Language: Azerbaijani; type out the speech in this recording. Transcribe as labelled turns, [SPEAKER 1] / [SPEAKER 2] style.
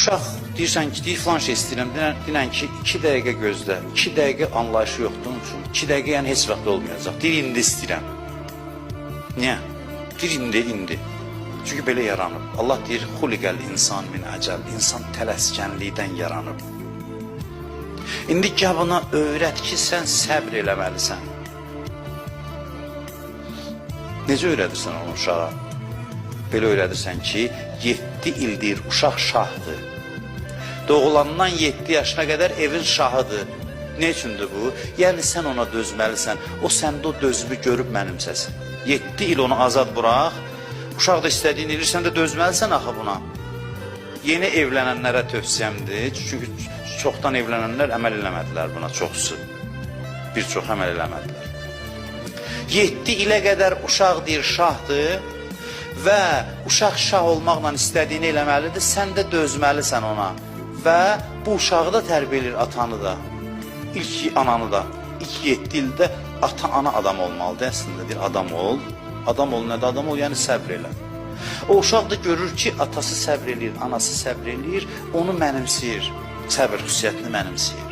[SPEAKER 1] Uşaq deyirsən ki, deyir filan şey istəyirəm, dinən ki, 2 dəqiqə gözlə, 2 dəqiqə anlayışı yoxdur onun üçün. 2 dəqiqə yəni heç vaxt olmayacaq. Deyir, indi istəyirəm. Niyə? Deyir, indi. Çünki belə yaranıb. Allah deyir, xuliqəl insan min əcəl. İnsan tələskənlikdən yaranıb. İndi gəl buna öyrət ki, sən səbr eləməlisən. Necə öyrədirsən onu uşağa? Belə öyrədirsən ki, 7 ildir uşaq şahdır. Doğulandan 7 yaşına qədər evin şahıdır. Ne üçündür bu? Yəni sən ona dözməlisən. O səndə o dözümü görüb mənimsəsin. 7 il onu azad bıraq. Uşaq da istədiyini edir, sən də dözməlisən axı buna. Yeni evlənənlərə tövsiyəmdir. Çünki çoxdan evlənənlər əməl eləmədilər buna, çoxsu. Bir çox əməl eləmədilər. 7 ilə qədər uşaq deyir şahdır və uşaq şah olmaqla istədiyini eləməlidir, sən də dözməlisən ona. Və bu uşağı da tərbiyə edir, atanı da, ilk ananı da. İlk 7 ildə ata-ana adam olmalıdır əslində, deyir adam ol. Adam ol, nədə adam ol, yəni səbr elə. O uşaq da görür ki, atası səbr eləyir, anası səbr eləyir, onu mənimsəyir, səbr xüsusiyyətini mənimsəyir.